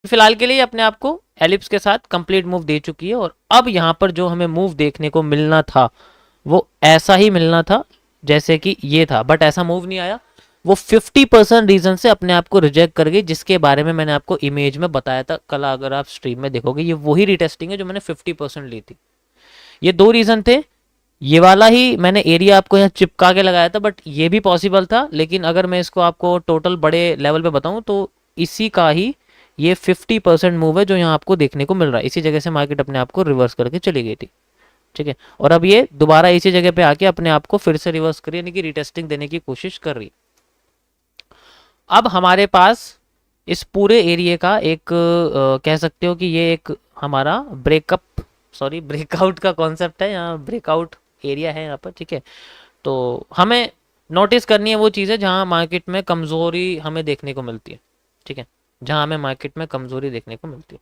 फिलहाल के लिए अपने आप को एलिप्स के साथ कंप्लीट मूव दे चुकी है। और अब यहाँ पर जो हमें मूव देखने को मिलना था वो ऐसा ही मिलना था जैसे कि ये था, बट ऐसा मूव नहीं आया। वो 50% रीजन से अपने आप को रिजेक्ट कर गई, जिसके बारे में मैंने आपको इमेज में बताया था कल। अगर आप स्ट्रीम में देखोगे ये वही रिटेस्टिंग है जो मैंने 50% ली थी। ये दो रीजन थे। ये वाला ही मैंने एरिया आपको यहाँ चिपका के लगाया था, बट ये भी पॉसिबल था। लेकिन अगर मैं इसको आपको टोटल बड़े लेवल पे बताऊं तो इसी का ही ये 50% मूव है जो यहाँ आपको देखने को मिल रहा है। इसी जगह से मार्केट अपने आप को रिवर्स करके चली गई थी, ठीक है। और अब ये दोबारा इसी जगह पे आके अपने आप को फिर से रिवर्स करी, यानी कि रिटेस्टिंग देने की कोशिश कर रही। अब हमारे पास इस पूरे एरिया का एक कह सकते हो कि ये एक हमारा ब्रेकअप, सॉरी ब्रेकआउट का कॉन्सेप्ट है, यहाँ ब्रेकआउट एरिया है यहाँ पर, ठीक है। तो हमें नोटिस करनी है वो चीज़ें जहाँ मार्केट में कमज़ोरी हमें देखने को मिलती है, ठीक है, जहाँ हमें मार्केट में कमज़ोरी देखने को मिलती है।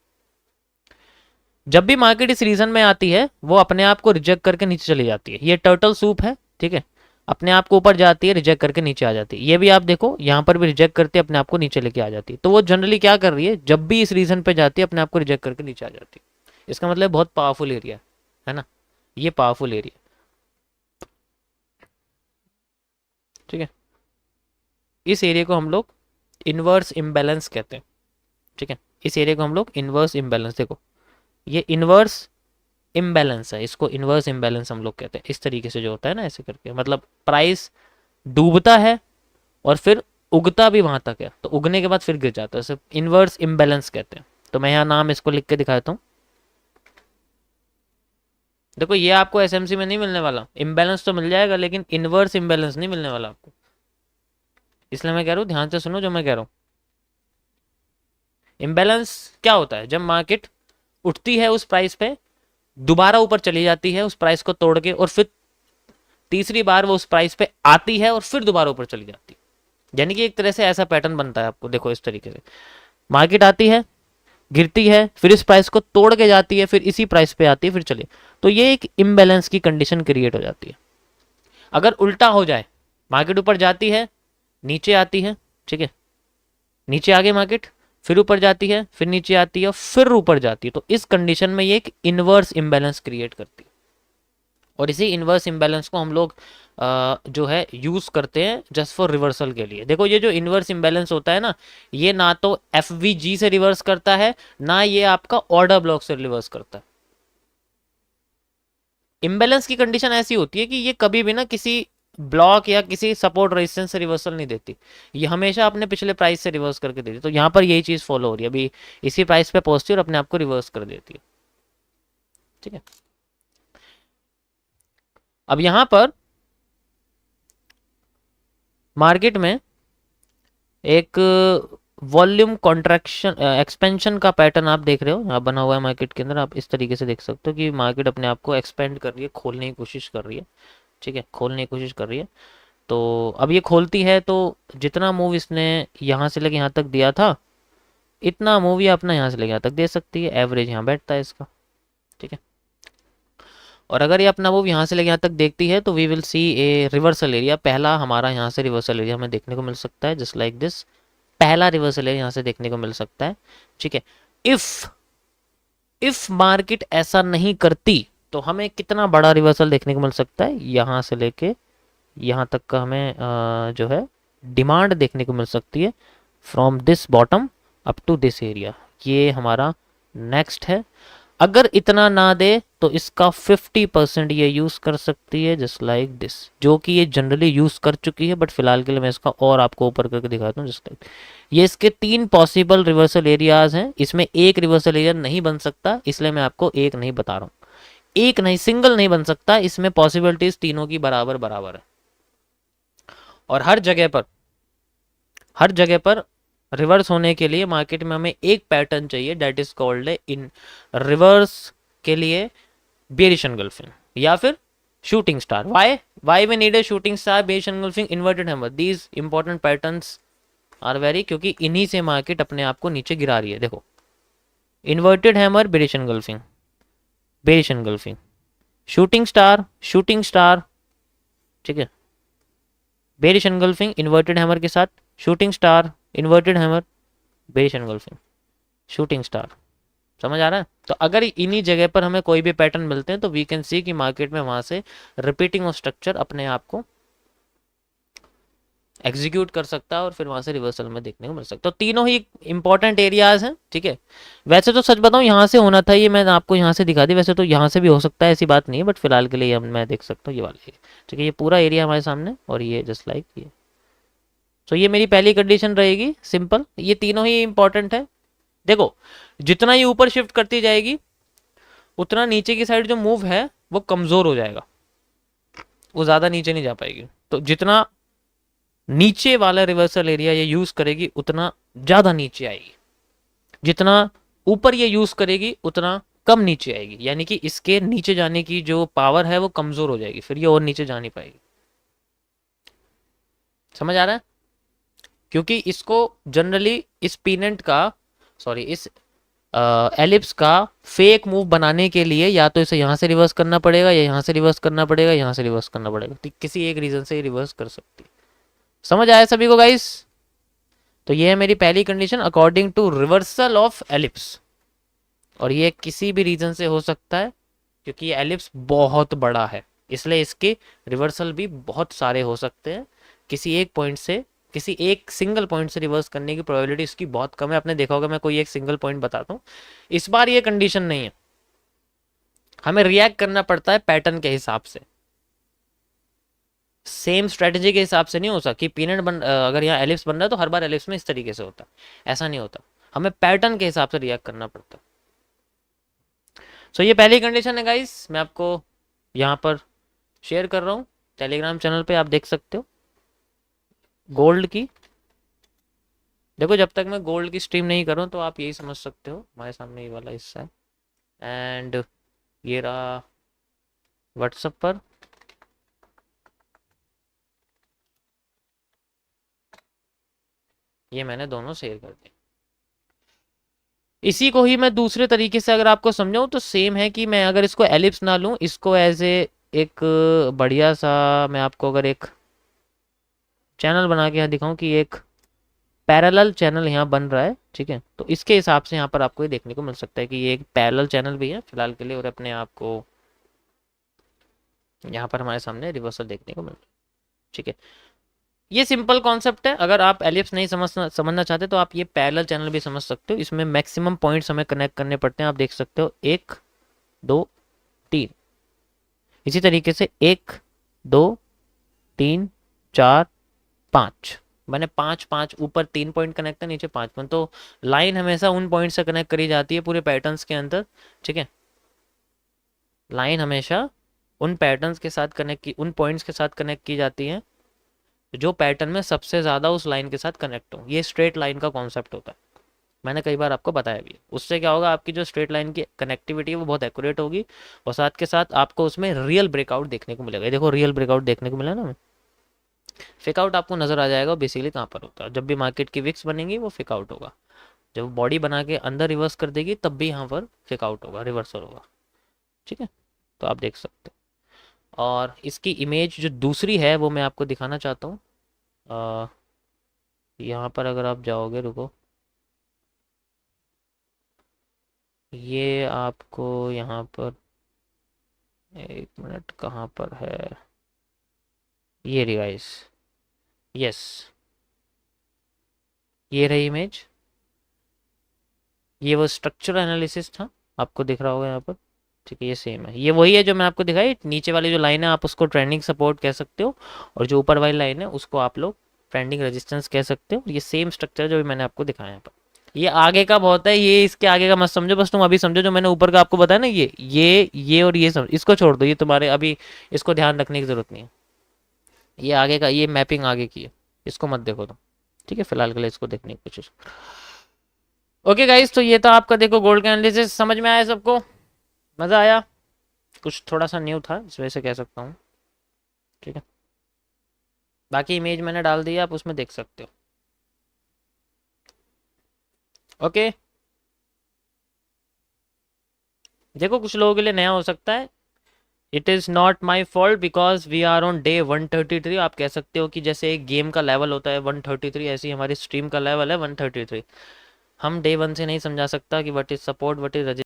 जब भी मार्केट इस रीजन में आती है वो अपने आप को रिजेक्ट करके नीचे चली जाती है। ये टर्टल सूप है, ठीक है, अपने आप को ऊपर जाती है, रिजेक्ट करके नीचे आ जाती है। ये भी आप देखो यहाँ पर भी रिजेक्ट करते अपने आप को नीचे लेके आ जाती है। तो वो जनरली क्या कर रही है, जब भी इस रीजन पे जाती है अपने आप को रिजेक्ट करके नीचे आ जाती है। इसका मतलब बहुत पावरफुल एरिया है ना, ये पावरफुल एरिया, ठीक है। इस एरिया को हम लोग इनवर्स इम्बैलेंस कहते हैं, ठीक है। इस एरिया को हम लोग इनवर्स इम्बैलेंस, देखो ये इनवर्स इम्बैलेंस है, इसको इनवर्स इम्बैलेंस हम लोग कहते हैं। इस तरीके से जो होता है ना, ऐसे करके, मतलब प्राइस डूबता है और फिर उगता भी वहां तक है, तो उगने के बाद फिर गिर जाता है, सिर्फ इनवर्स इम्बैलेंस कहते हैं। तो मैं यहाँ नाम इसको लिख के दिखाता हूँ। देखो ये आपको एसएमसी में नहीं मिलने वाला, इम्बैलेंस तो मिल जाएगा लेकिन इनवर्स इम्बैलेंस नहीं मिलने वाला आपको। इसलिए मैं कह रहा हूँ ध्यान से सुनो जो मैं कह रहा हूँ। इम्बैलेंस क्या होता है, जब मार्केट उठती है उस प्राइस पे, दोबारा ऊपर चली जाती है उस प्राइस को तोड़ के, और फिर तीसरी बार वो उस प्राइस पे आती है और फिर दोबारा ऊपर चली जाती है। यानी कि एक तरह से ऐसा पैटर्न बनता है आपको, देखो इस तरीके से मार्केट आती है, गिरती है, फिर इस प्राइस को तोड़ के जाती है, फिर इसी प्राइस पे आती है, फिर चले। तो ये एक इम्बैलेंस की कंडीशन क्रिएट हो जाती है। अगर उल्टा हो जाए, मार्केट ऊपर जाती है, नीचे आती है, ठीक है, नीचे आ गई मार्केट, फिर ऊपर जाती है, फिर नीचे आती है, फिर ऊपर जाती है, तो इस कंडीशन में ये एक इनवर्स इम्बैलेंस क्रिएट करती है। और इसी इनवर्स इम्बैलेंस को हम लोग जो है यूज करते हैं जस्ट फॉर रिवर्सल के लिए। देखो ये जो इनवर्स इम्बैलेंस होता है ना, ये ना तो एफवीजी से रिवर्स करता है, ना ये आपका ऑर्डर ब्लॉक से रिवर्स करता है। इम्बैलेंस की कंडीशन ऐसी होती है कि ये कभी भी ना किसी ब्लॉक या किसी सपोर्ट रेजिस्टेंस से रिवर्सल नहीं देती, ये हमेशा अपने पिछले प्राइस से रिवर्स करके देती है। तो यहाँ पर यही चीज फॉलो हो रही है, अभी इसी प्राइस पे पहुंचती है और अपने आप को रिवर्स कर देती है, ठीक है। अब यहाँ पर मार्केट में एक वॉल्यूम कॉन्ट्रैक्शन एक्सपेंशन का पैटर्न आप देख रहे हो यहाँ बना हुआ है मार्केट के अंदर। आप इस तरीके से देख सकते हो कि मार्केट अपने आप को एक्सपेंड कर रही है, खोलने की कोशिश कर रही है, ठीक है, खोलने की कोशिश कर रही है। तो अब ये खोलती है तो जितना मूव इसने यहाँ से लेके यहाँ तक दिया था, इतना मूव ये अपना यहाँ से लेके यहाँ तक दे सकती है, एवरेज यहाँ बैठता है इसका, ठीक है। और अगर ये अपना मूव यहाँ से लेके यहाँ तक देखती है तो we will see a reversal area. पहला हमारा यहाँ से रिवर्सल एरिया हमें देखने को मिल सकता है, जस्ट लाइक दिस। पहला रिवर्सल एरिया यहाँ से देखने को मिल सकता है, ठीक है। इफ मार्केट ऐसा नहीं करती तो हमें कितना बड़ा रिवर्सल देखने को मिल सकता है, यहाँ से लेके यहाँ तक का हमें जो है डिमांड देखने को मिल सकती है, from this bottom up to this area. ये हमारा नेक्स्ट है। अगर इतना ना दे तो इसका 50% ये यूज कर सकती है, जस्ट लाइक दिस, जो कि ये जनरली यूज कर चुकी है। बट फिलहाल के लिए मैं इसका और आपको ऊपर करके दिखाता हूँ, जस्ट लाइक ये इसके 3 पॉसिबल रिवर्सल एरियाज हैं। इसमें एक रिवर्सल एरिया नहीं बन सकता, इसलिए मैं आपको एक नहीं बता रहा हूँ, एक नहीं, सिंगल नहीं बन सकता। इसमें पॉसिबिलिटीज तीनों की बराबर बराबर है। और हर जगह पर रिवर्स होने के लिए मार्केट में हमें एक पैटर्न चाहिए, that is called in reverse के लिए बेरिश एनगल्फिंग या फिर shooting star. Why we need a shooting star, bearish engulfing, inverted hammer, these important patterns are very, क्योंकि इन्हीं से मार्केट अपने आप को नीचे गिरा रही है। देखो inverted hammer, bearish engulfing, bearish engulfing, shooting star, ठीक है, बेरिश एनगल्फिंग, इन्वर्टेड हैमर के साथ shooting star, inverted hammer, bearish engulfing. Shooting star, समझ आ रहा है। तो अगर इन्हीं जगह पर हमें कोई भी पैटर्न मिलते हैं तो वी कैन सी कि मार्केट में वहां से रिपीटिंग ऑफ स्ट्रक्चर अपने आप को एग्जीक्यूट कर सकता है और फिर वहां से रिवर्सल में देखने को मिल सकता है। तो तीनों ही इंपॉर्टेंट एरियाज हैं, ठीक है। वैसे तो सच बताऊं यहाँ से होना था, ये मैं आपको यहाँ से दिखा दी, वैसे तो यहाँ से भी हो सकता है, ऐसी बात नहीं है, बट फिलहाल के लिए मैं देख सकता हूँ ये वाला एरिया, ठीक है। ये पूरा एरिया हमारे सामने और ये जस्ट लाइक ये। तो ये मेरी पहली कंडीशन रहेगी, सिंपल। ये तीनों ही इंपॉर्टेंट है। देखो जितना ये ऊपर शिफ्ट करती जाएगी उतना नीचे की साइड जो मूव है वो कमजोर हो जाएगा, वो ज्यादा नीचे नहीं जा पाएगी। तो जितना नीचे वाला रिवर्सल एरिया ये यूज करेगी उतना ज्यादा नीचे आएगी, जितना ऊपर ये यूज करेगी उतना कम नीचे आएगी, यानी कि इसके नीचे जाने की जो पावर है वो कमजोर हो जाएगी, फिर ये और नीचे जा नहीं पाएगी। समझ आ रहा है? क्योंकि इसको जनरली इस पीनेंट का, सॉरी इस एलिप्स का फेक मूव बनाने के लिए या तो इसे यहां से रिवर्स करना पड़ेगा या यहां से रिवर्स करना पड़ेगा, यहां से रिवर्स करना पड़ेगा, तो किसी एक रीजन से रिवर्स कर सकती है। समझ आया सभी को गाइस? तो ये है मेरी पहली condition, according to reversal of ellipse. और ये किसी भी रीजन से हो सकता है क्योंकि ये एलिप्स बहुत बड़ा है, इसलिए इसके रिवर्सल भी बहुत सारे हो सकते हैं। किसी एक पॉइंट से, किसी एक सिंगल पॉइंट से रिवर्स करने की प्रोबेबिलिटी इसकी बहुत कम है। आपने देखा होगा, मैं कोई एक सिंगल पॉइंट बताता हूँ। इस बार ये कंडीशन नहीं है, हमें रिएक्ट करना पड़ता है पैटर्न के हिसाब से, सेम स्ट्रेटजी के हिसाब से नहीं हो सकता कि पीनट अगर यहाँ एलिप्स बन रहा है तो हर बार एलिप्स में इस तरीके से होता है, ऐसा नहीं होता। हमें पैटर्न के हिसाब से रिएक्ट करना पड़ता है। सो ये पहली कंडीशन है गाइस, मैं आपको यहाँ पर शेयर कर रहा हूँ, टेलीग्राम चैनल पे आप देख सकते हो। गोल्ड की देखो, जब तक मैं गोल्ड की स्ट्रीम नहीं करूँ तो आप यही समझ सकते हो, हमारे सामने ये वाला हिस्सा है एंड ये रहा व्हाट्सएप पर। ये मैंने दोनों शेयर कर दिए। इसी को ही मैं दूसरे तरीके से अगर आपको समझाऊं तो सेम है कि मैं अगर इसको एलिप्स ना लूं, इसको एज ए एक बढ़िया सा, मैं आपको अगर एक चैनल बना के यहाँ दिखाऊं कि एक पैरेलल चैनल यहाँ बन रहा है, ठीक है, तो इसके हिसाब से यहाँ पर आपको ये देखने को मिल सकता है कि ये एक पैरेलल चैनल भी है फिलहाल के लिए, और अपने आप को यहाँ पर हमारे सामने रिवर्सल देखने को मिल रहा है, ठीक है। ये सिंपल कॉन्सेप्ट है, अगर आप एलिप्स नहीं समझना चाहते तो आप ये पैरेलल चैनल भी समझ सकते हो। इसमें मैक्सिमम पॉइंट्स हमें कनेक्ट करने पड़ते हैं, आप देख सकते हो 1 2 3, इसी तरीके से 1 2 3 4 5 मैंने 5 5 ऊपर 3 पॉइंट कनेक्ट है, नीचे 5 पॉइंट। तो लाइन हमेशा उन पॉइंट से कनेक्ट करी जाती है पूरे पैटर्न्स के अंदर, ठीक है। लाइन हमेशा उन पैटर्न्स के साथ कनेक्ट की, उन पॉइंट्स के साथ कनेक्ट की जाती है जो पैटर्न में सबसे ज़्यादा उस लाइन के साथ कनेक्ट हो। ये स्ट्रेट लाइन का कॉन्सेप्ट होता है, मैंने कई बार आपको बताया भी है। उससे क्या होगा, आपकी जो स्ट्रेट लाइन की कनेक्टिविटी है वो बहुत एक्यूरेट होगी और साथ के साथ आपको उसमें रियल ब्रेकआउट देखने को मिलेगा। देखो रियल ब्रेकआउट देखने को मिला ना, फेक आउट आपको नजर आ जाएगा बेसिकली कहाँ पर होता है। जब भी मार्केट की विक्स बनेगी वो फेक आउट होगा, जब बॉडी बना के अंदर रिवर्स कर देगी तब भी यहाँ पर फेक आउट होगा, रिवर्सल होगा, ठीक है। तो आप देख सकते हो। और इसकी इमेज जो दूसरी है वो मैं आपको दिखाना चाहता हूँ। यहाँ पर अगर आप जाओगे, रुको, ये आपको यहाँ पर, एक मिनट, कहाँ पर है ये रिवाइज, यस, ये रही इमेज। ये वो स्ट्रक्चरल एनालिसिस था, आपको दिख रहा होगा यहाँ पर, ठीक है। ये सेम है, ये वही है जो मैं आपको दिखाई। नीचे वाली जो लाइन है आप उसको ट्रेंडिंग सपोर्ट कह सकते हो, और जो ऊपर वाली लाइन है उसको आप लोग ट्रेंडिंग रेजिस्टेंस कह सकते हो। ये सेम स्ट्रक्चर जो भी मैंने आपको दिखाया यहाँ पर। ये आगे का बहुत है, ये इसके आगे का मत समझो, बस तुम अभी समझो जो मैंने ऊपर का आपको बताया ना, ये और ये समझ, इसको छोड़ दो, ये तुम्हारे अभी इसको ध्यान रखने की जरूरत नहीं है। ये आगे का, ये मैपिंग आगे की है, इसको मत देखो तुम, ठीक है। फिलहाल के लिए इसको देखने की कोशिश। ओके गाइस, तो ये था आपका, देखो, गोल्ड का एनालिसिस। समझ में आया सबको? मज़ा आया? कुछ थोड़ा सा न्यू था इस वजह से कह सकता हूँ, ठीक है। बाकी इमेज मैंने डाल दी है, आप उसमें देख सकते हो। ओके, देखो कुछ लोगों के लिए नया हो सकता है। It is not my fault because we are on day 133। आप कह सकते हो कि जैसे एक गेम का लेवल होता है 133, ऐसे ही हमारी स्ट्रीम का लेवल है 133। हम डे वन से नहीं समझा सकता कि what is support, what is